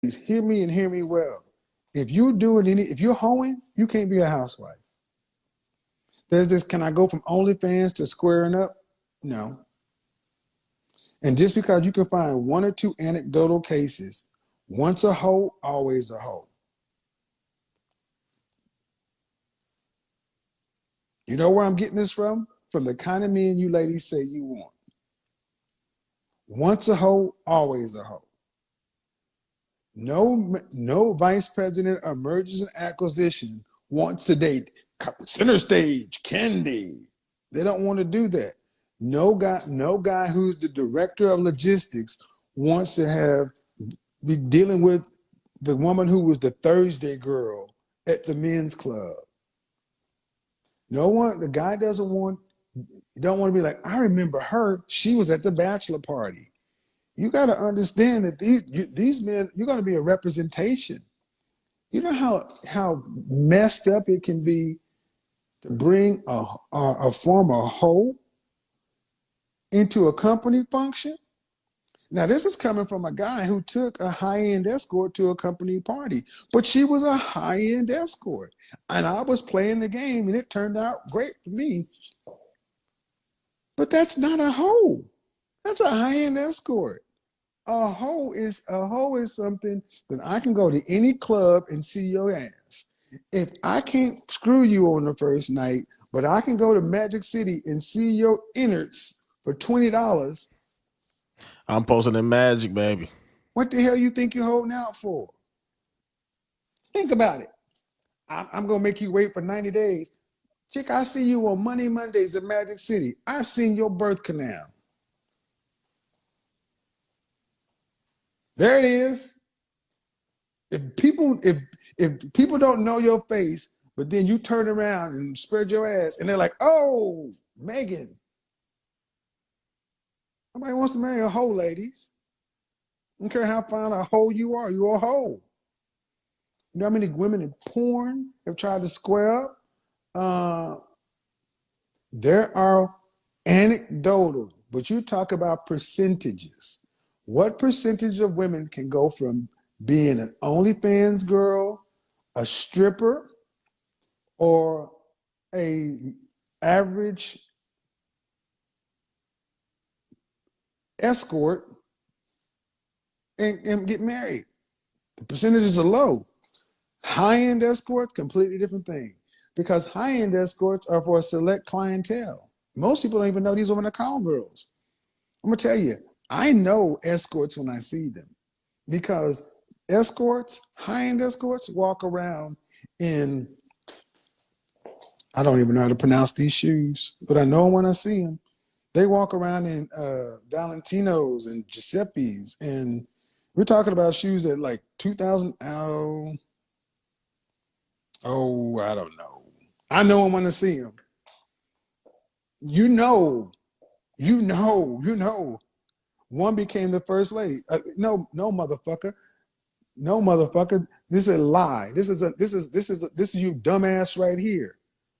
hear me and hear me well. If you're hoeing, you can't be a housewife. There's this, can I go from OnlyFans to squaring up? No. And just because you can find one or two anecdotal cases, once a hoe, always a hoe. You know where I'm getting this from? From the kind of men you ladies say you want. Once a hoe, always a hoe. No vice president of mergers and acquisition wants to date center stage Candy. They don't want to do that. No guy who's the director of logistics wants to be dealing with the woman who was the Thursday girl at the men's club. The guy doesn't want, you don't want to be like, I remember her. She was at the bachelor party. You got to understand that these men, you're going to be a representation. You know how messed up it can be to bring a former hoe into a company function? Now, this is coming from a guy who took a high-end escort to a company party, but she was a high-end escort. And I was playing the game, and it turned out great for me. But that's not a hoe. That's a high-end escort. A hoe is something that I can go to any club and see your ass. If I can't screw you on the first night, but I can go to Magic City and see your innards for $20, I'm posting in Magic, baby. what the hell you think you're holding out for? Think about it. I'm going to make you wait for 90 days. Chick, I see you on Mondays at Magic City. I've seen your birth canal. There it is. If people don't know your face, but then you turn around and spread your ass, and they're like, "Oh, Megan." Nobody wants to marry a hoe, ladies. I don't care how fine a hoe you are. You're a hoe. You know how many women in porn have tried to square up? There are anecdotal, but you talk about percentages. What percentage of women can go from being an OnlyFans girl, a stripper, or a average escort and get married? The percentages are low. High-end escorts, completely different thing. Because high-end escorts are for a select clientele. Most people don't even know these women are call girls. I'm gonna tell you, I know escorts when I see them, because escorts, high-end escorts, walk around in, I don't even know how to pronounce these shoes, but I know when I see them. They walk around in Valentinos and Giuseppe's, and we're talking about shoes at like 2,000. Oh, I don't know. I know them when I see them. You know. One became the first lady. No, motherfucker. No, motherfucker. This is a lie. This is you dumbass right here.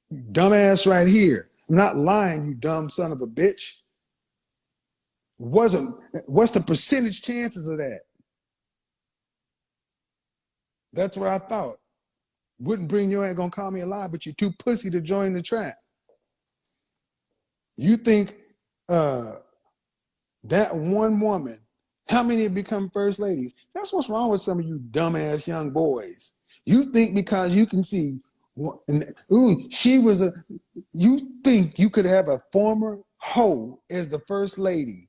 You dumbass right here. I'm not lying, you dumb son of a bitch. What's the percentage chances of that? That's what I thought. Wouldn't bring you, ain't gonna call me a lie, but you're too pussy to join the trap. You think that one woman, how many have become first ladies? That's what's wrong with some of you dumbass young boys. You think because you can see, you think you could have a former hoe as the first lady.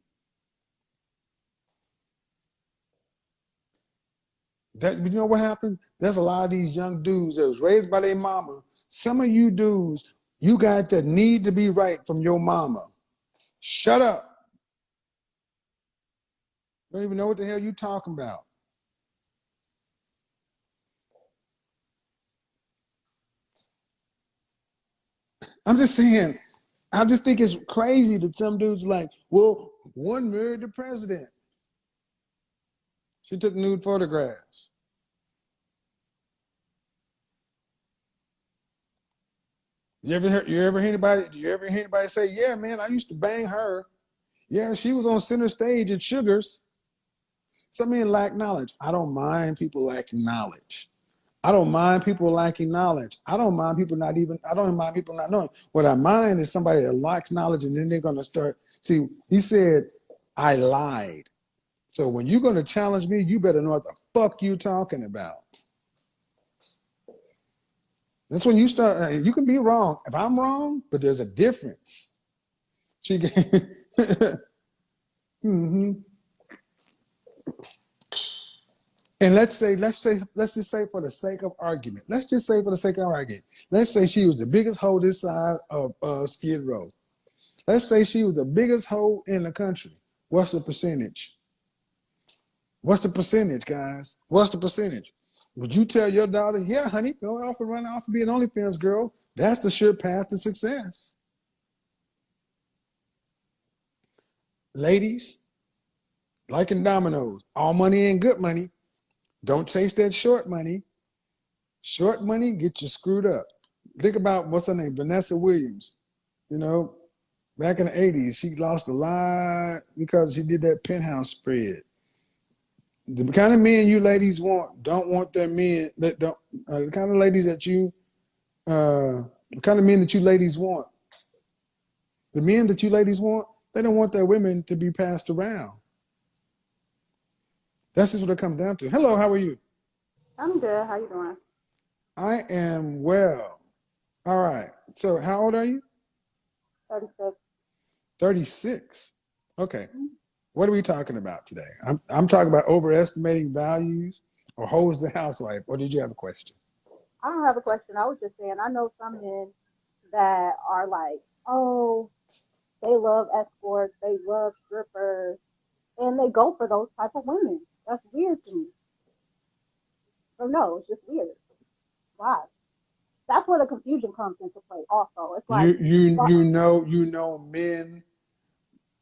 That, you know what happened? There's a lot of these young dudes that was raised by their mama. Some of you dudes, you got that need to be right from your mama. Shut up. You don't even know what the hell you talking about. I'm just saying, I just think it's crazy that some dudes like, well, one married the president. She took nude photographs. You ever hear anybody say, yeah, man, I used to bang her. Yeah, she was on center stage at Sugars. Some men lack knowledge. I don't mind people lacking knowledge. I don't mind people lacking knowledge. I don't mind people not even, I don't mind people not knowing. What I mind is somebody that lacks knowledge and then they're going to start. See, he said, I lied. So when you're going to challenge me, you better know what the fuck you talking about. That's when you start, you can be wrong. If I'm wrong, but there's a difference. She can, mm-hmm. And let's just say for the sake of argument, let's just say for the sake of argument, let's say she was the biggest hoe this side of Skid Row. Let's say she was the biggest hoe in the country. What's the percentage? What's the percentage, guys? What's the percentage? Would you tell your daughter, yeah, honey, go off and run off and be an OnlyFans girl? That's the sure path to success. Ladies, like in dominoes, all money ain't good money. Don't chase that short money. Short money get you screwed up. Think about what's her name, Vanessa Williams. You know, back in the 80s, she lost a lot because she did that penthouse spread. The kind of men you ladies want don't want their men that don't the kind of ladies that you the kind of men that you ladies want. The men that you ladies want, they don't want their women to be passed around. That's just what it comes down to. Hello, how are you? I'm good. How you doing? I am well. All right. So how old are you? 36. 36. Okay. What are we talking about today? I'm talking about overestimating values or hoes the housewife. Or did you have a question? I don't have a question. I was just saying, I know some men that are like, oh, they love escorts, they love strippers, and they go for those type of women. That's weird to me. So no, it's just weird. Why? That's where the confusion comes into play. Also, it's like, why- You know men,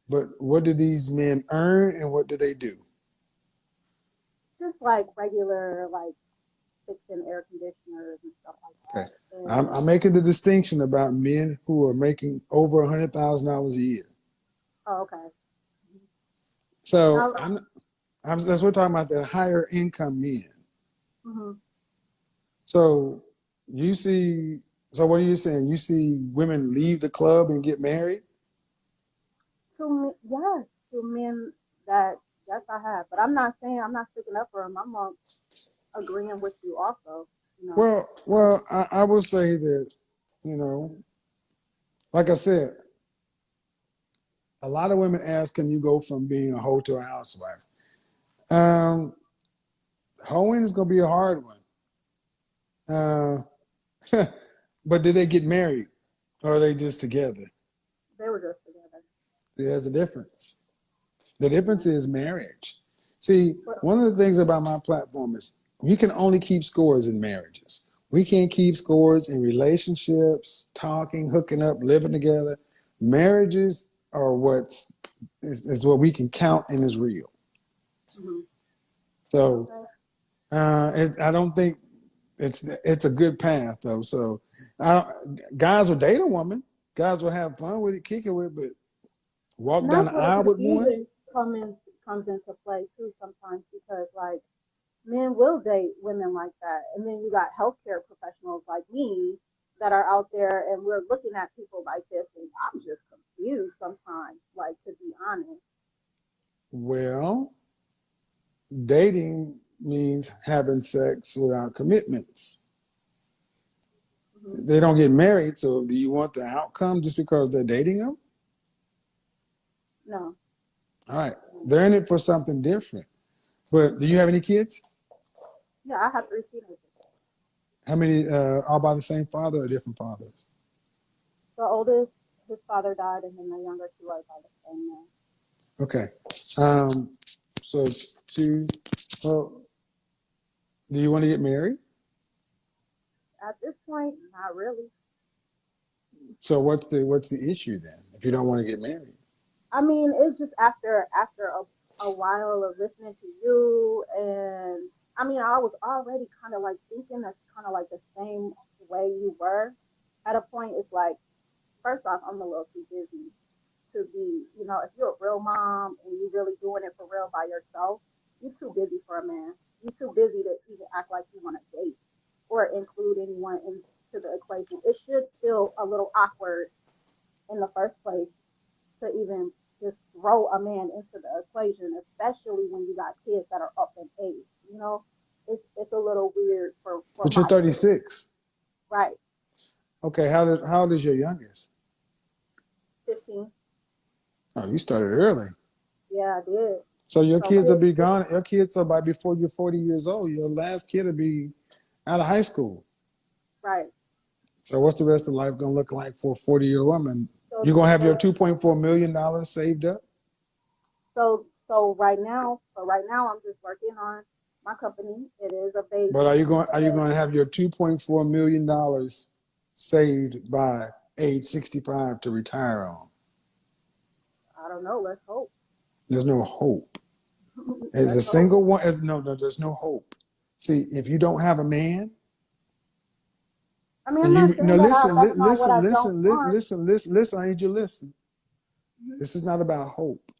but what do these men earn and what do they do? just like regular, like fixing air conditioners and stuff like Okay. that. I'm And making the distinction about men who are making over $100,000 a year. oh, okay. So Now, that's we're talking about the higher income men. mhm. So you see, so what are you saying? You see women leave the club and get married? Yes, to men that yes I have, but I'm not saying I'm not sticking up for them. I'm agreeing with you also. You know, I will say that, you know, like I said, a lot of women ask, can you go from being a hoe to a housewife? Um, Hoeing is going to be a hard one. Uh, but did they get married or are they just together? they were just together. There's a difference. The difference Yeah, is marriage. See, but one of the things about my platform is we can only keep scores in marriages. We can't keep scores in relationships, talking, hooking up, living together. Marriages are is what we can count and is real. hmm So okay, I don't think it's a good path though. So I, guys will date a woman, guys will have fun with it, kick it with, but walk and down that's the where the aisle with one. confusion comes into play too sometimes because like men will date women like that, and then you got healthcare professionals like me that are out there, and we're looking at people like this, and I'm just confused sometimes. Like to be honest. Well, dating means having sex without commitments. Hmm. They don't get married, so do you want the outcome just because they're dating them? No. All right, they're in it for something different. But do you have any kids? Yeah, I have three teenagers. How many all by the same father or different fathers? The oldest, his father died, and then the younger two are by the same man. Okay. Um, so two. Well, do you want to get married? At this point, not really. So what's the issue then? If you don't want to get married, I mean, it's just after a while of listening to you, and I mean, I was already kind of like thinking that's kind of like the same way you were. At a point, it's like, first off, I'm a little too busy to be, if you're a real mom and you're really doing it for real by yourself. you're too busy for a man. You're too busy to even act like you want to date or include anyone into the equation. It should feel a little awkward in the first place to even just throw a man into the equation, especially when you got kids that are up in age. You know, it's a little weird for But you're my 36. right. Okay, how old is your youngest? 15. Oh, you started early. Yeah, I did. So your So kids will be gone. Your kids are by before you're 40 years old. Your last kid will be out of high school. right. So what's the rest of life gonna look like for a 40-year old woman? So You're gonna have your so $2.4 million saved up, so right now I'm just working on my company. It is a but baby. are you going to have your $2.4 million saved by age 65 to retire on? I don't know. Let's hope. There's no hope. As a Let's hope. single one, as no, there's no hope. See, if you don't have a man, I mean, I'm and not you saying no that listen, that's not what I don't want. listen, I need you to listen. Mhm. This is not about hope.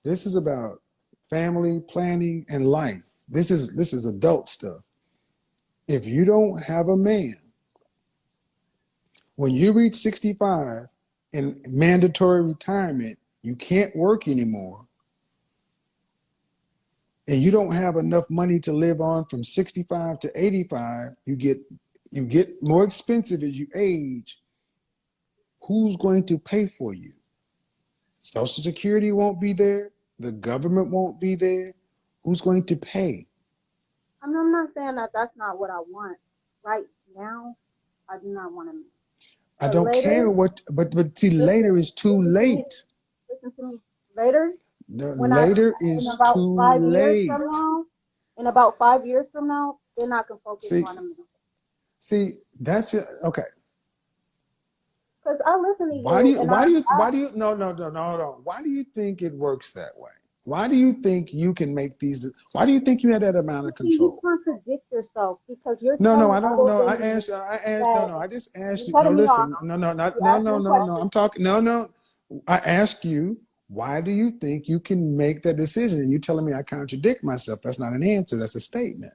This is about family planning and life. This is adult stuff. If you don't have a man, when you reach 65 in mandatory retirement, you can't work anymore, and you don't have enough money to live on from 65 to 85, you get more expensive as you age. Who's going to pay for you? Social Security won't be there. The government won't be there. Who's going to pay? I mean, I'm not saying that that's not what I want. Right now, I do not want to. I But don't care later, what, but see, listen, later is too listen to me, late. listen to me. Later, The when I later in is about too 5 years from late. now, in about 5 years from now, then I can focus See, on them. that's your, okay. Because I listen to you, and Why do you, no. Why do you think it works that way? Why do you think you can make these, why do you think you have that amount you of see, you control? contradict yourself because you're No, telling I don't other know. women that I just asked you're you, no, cutting me off. listen, no, no, not, You no, asked me no, a no, no, question. I'm talking, no. I asked you, why do you think you can make that decision? And you're telling me I contradict myself. That's not an answer. That's a statement.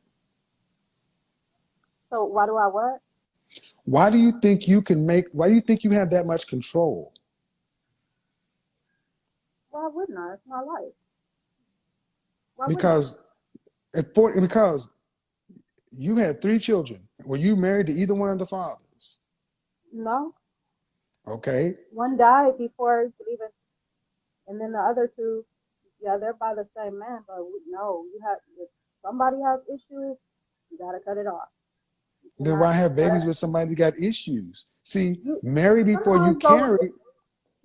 So why do I what? Why do you think you have that much control? Why wouldn't I? It's my life. Why wouldn't I? Because because you had 3 children. Were you married to either one of the fathers? No. Okay. One died before he could even, and then the other two, yeah, they're by the same man. But no, you have if somebody has issues, you gotta cut it off. You Then cannot. why have You gotta. babies with somebody that got issues? See, You marry before you sometimes those. carry.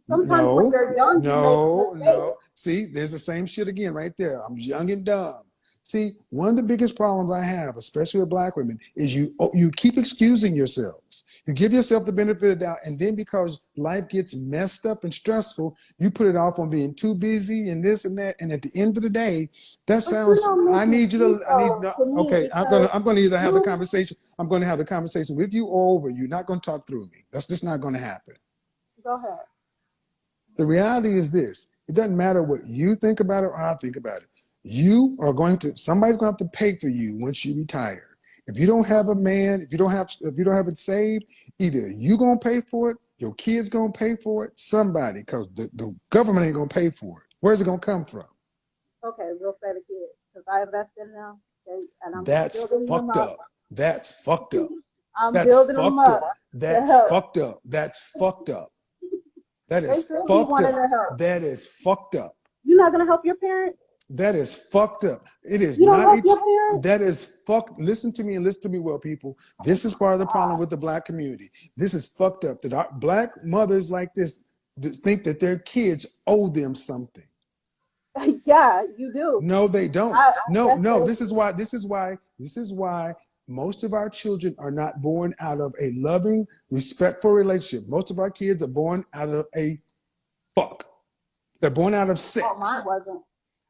Sometimes when No, you're young, you make mistakes. no. See, there's the same shit again right there. I'm young and dumb. See, one of the biggest problems I have, especially with black women, is you keep excusing yourselves. You give yourself the benefit of the doubt, and then because life gets messed up and stressful, you put it off on being too busy and this and that. And at the end of the day, that But you sounds. don't make I an need you excuse to. I need though no. to me Okay, because I'm gonna either have the you conversation. I'm going to have the conversation with you or over you. Not going to talk through me. That's just not going to happen. go ahead. The reality is this: it doesn't matter what you think about it or I think about it. Somebody's going to have to pay for you once you retire. If you don't have a man, if you don't have it saved, either you going to pay for it, your kids going to pay for it, somebody, because the government ain't going to pay for it. Where's it going to come from? Okay, we'll say the kids because I invest in them, okay, and I'm That's building them fucked up. up. That's fucked up. I'm That's building them fucked up up. to That's help. fucked up. That's fucked up. That They is should be fucked wanting up. to help. That is fucked up. You're not gonna help your parents. That is fucked up. It is You don't not. help your parents. That is fucked. Listen to me and listen to me well, people. This is part of the problem with the black community. This is fucked up. That our black mothers like this think that their kids owe them something. Yeah, you do. No, they don't. I No, guess no. they. This is why most of our children are not born out of a loving, respectful relationship. Most of our kids are born out of a fuck. They're born out of Oh, mine sex. wasn't.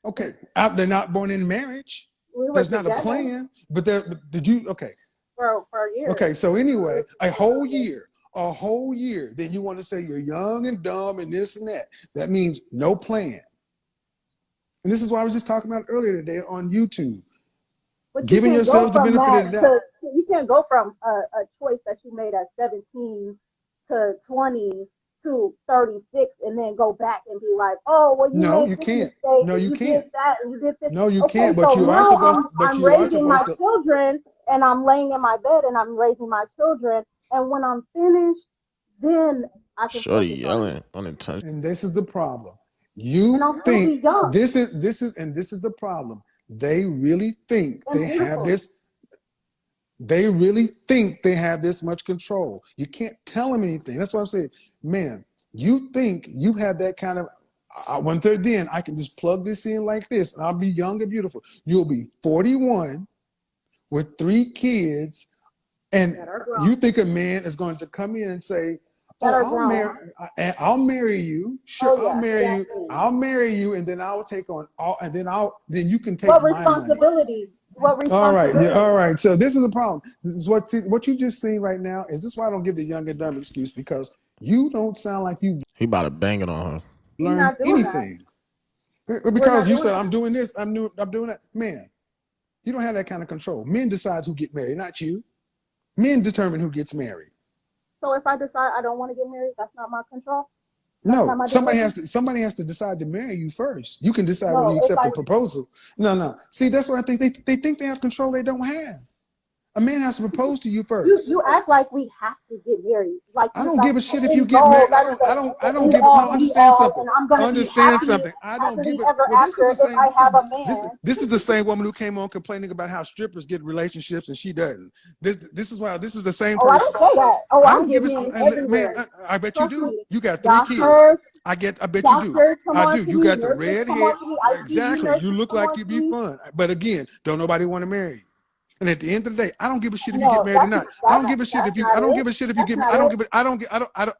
Okay, they're not born in marriage. We were There's not a together plan, but there. Did you? Okay, for years. okay. So anyway, a whole year. Then you want to say you're young and dumb and this and that. That means no plan. And this is why I was just talking about earlier today on YouTube. But you Giving can't go yourselves the from benefit that of the doubt. you can't go from a choice that you made at 17 to 20 to 36 and then go back and be like, oh, well, you No, made you this can't. mistake No, and you you did can't. that and you did this. No, you can't. Okay, But so you are now supposed. But I'm you are raising my supposed to. children and I'm laying in my bed and I'm raising my children. And when I'm finished, then I can Shorty focus on you. yelling unintentional. And this is the problem. And You I'll still think be young this is the problem. They really think and they have beautiful. this. They really think they have this much control. You can't tell them anything. That's what I'm saying, man. You think you have that kind of. When they're then, I can just plug this in like this, and I'll be young and beautiful. You'll be 41 with 3 kids, and That are grown. you think a man is going to come in and say, That "Oh, are grown. I'll marry you. Sure, Oh, I'll yeah. marry you. Exactly. I'll marry you, and then I'll take on all, and then you can take What my money." responsibility? What All right, yeah, responsibility? all right. So this is the problem. This is what you just see right now. Is this why I don't give the young and dumb excuse? Because you don't sound like you've He about to bang it on her. We're learned not doing that. anything. We're Because not you doing said that. I'm doing this, I'm doing that. Man, you don't have that kind of control. Men decide who get married, not you. Men determine who gets married. So if I decide I don't want to get married, that's not my control. That's not No, my decision. somebody has to decide to marry you first. You can decide whether No, you if accept I the proposal. No, no. See, that's what I think. They think they have control they don't have. A man has to propose to you you first. act like we have to get married, like I it's don't like give a the shit if you end get goal. married. That's I the don't end give it. No, all be understand all, something. and I'm gonna be Understand something. I don't happily give it. ever Well, this is after the if same. I have a man. This is the same woman who came on complaining about how strippers get relationships and she doesn't. This is why this is the same Oh, I didn't person. say that. Oh, I I don't give get a men man. everywhere. I bet you Trust do. me. You got 3 kids. Doctors, I bet you do. doctors come I on do. to You me. got the Nurses red come hair. on to me. ICU Exactly. You nurses look come like on you to be me. fun. But again, don't nobody want to marry you. And at the end of the day, I don't give a shit if you get No, married or not. I don't give a shit that's if you. not I don't it. give a shit if you That's get. not I don't it. give. I don't.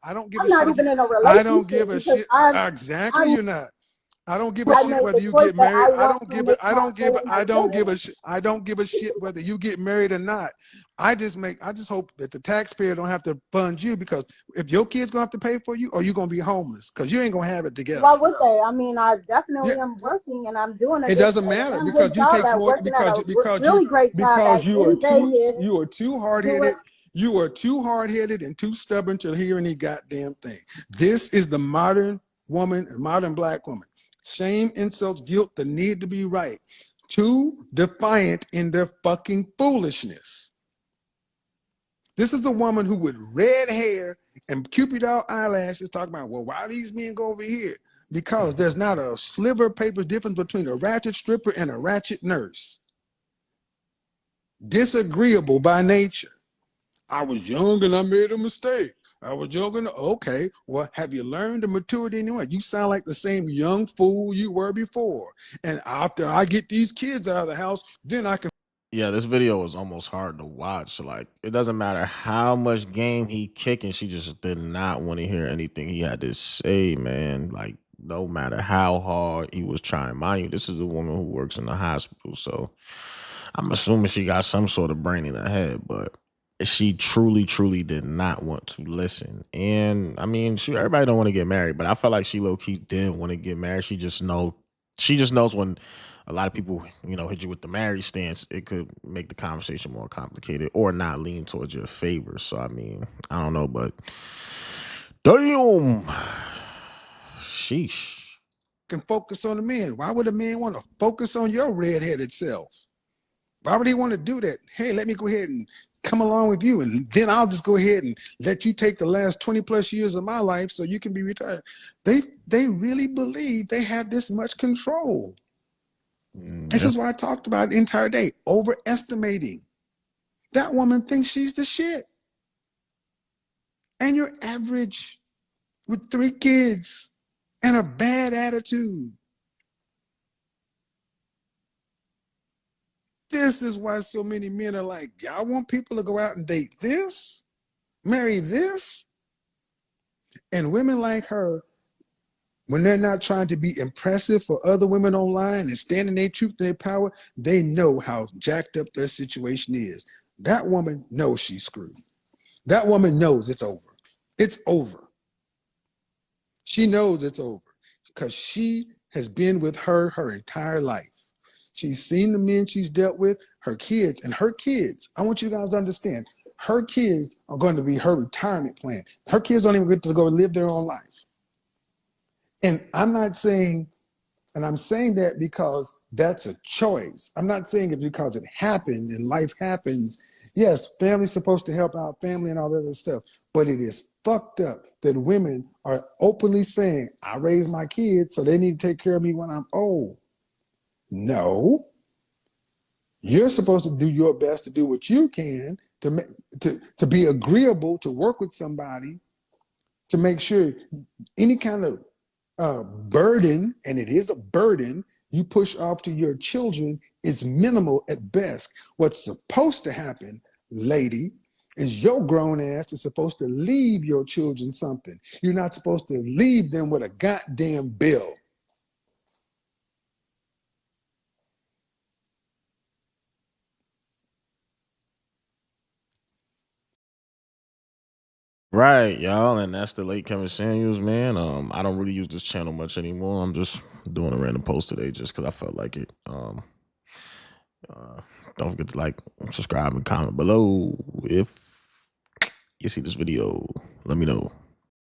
I don't give a I'm shit not if you. even in a I don't give relationship a because shit. Exactly, I'm you're not. I don't give a I shit made whether the you choice get that married. I want to make my I don't give children. a I don't give a shit whether you get married or not. I just hope that the taxpayer don't have to fund you, because if your kids gonna have to pay for you, or you gonna be homeless because you ain't gonna have it together. Why would they? I mean, I Yeah, definitely am working and I'm doing a it good, doesn't a matter damn good because you job takes at more working at a really great job you are in Vegas. too hard Doing headed. You are too hard headed and too stubborn to hear any goddamn thing. This is the modern woman, modern black woman. Shame, insults, guilt, the need to be right. Too defiant in their fucking foolishness. This is a woman who with red hair and cupid out eyelashes talking about, well, why these men go over here? Because there's not a sliver of paper difference between a ratchet stripper and a ratchet nurse. Disagreeable by nature. I was young and I made a mistake. I was young and okay. Well, have you learned the maturity anyway? You sound like the same young fool you were before. And after I get these kids out of the house, then I can. Yeah, this video was almost hard to watch. Like, it doesn't matter how much game he kicking, she just did not want to hear anything he had to say, man. Like, no matter how hard he was trying. Mind you, this is a woman who works in the hospital, so I'm assuming she got some sort of brain in her head, but she truly, truly did not want to listen. And I mean, everybody don't want to get married, but I felt like she low key did want to get married. She just knows when a lot of people, hit you with the married stance, it could make the conversation more complicated or not lean towards your favor. So I mean, I don't know, but damn, sheesh. Can focus on the men. Why would a man want to focus on your redheaded self? Why would he want to do that? Hey, let me go ahead and come along with you, and then I'll just go ahead and let you take the last 20 plus years of my life so you can be retired. They really believe they have this much control. This Yeah. is what I talked about the entire day. Overestimating. That woman thinks she's the shit. And you're average with 3 kids and a bad attitude. This is why so many men are like, y'all want people to go out and date this, marry this? And women like her, when they're not trying to be impressive for other women online and standing their truth, their power, they know how jacked up their situation is. That woman knows she's screwed. That woman knows it's over. It's over. She knows it's over because she has been with her entire life. She's seen the men she's dealt with, her kids, and her kids. I want you guys to understand, her kids are going to be her retirement plan. Her kids don't even get to go live their own life. And I'm not saying, and I'm saying that because that's a choice. I'm not saying it because it happened and life happens. Yes, family's supposed to help out family and all that other stuff, but it is fucked up that women are openly saying, I raise my kids, so they need to take care of me when I'm old. No, you're supposed to do your best to do what you can to be agreeable, to work with somebody, to make sure any kind of burden, and it is a burden, you push off to your children is minimal at best. What's supposed to happen, lady, is your grown ass is supposed to leave your children something. You're not supposed to leave them with a goddamn bill. Right, y'all, and that's the late Kevin Samuels, man. I don't really use this channel much anymore. I'm just doing a random post today just because I felt like it. Uh, don't forget to like, subscribe, and comment below if you see this video. Let me know.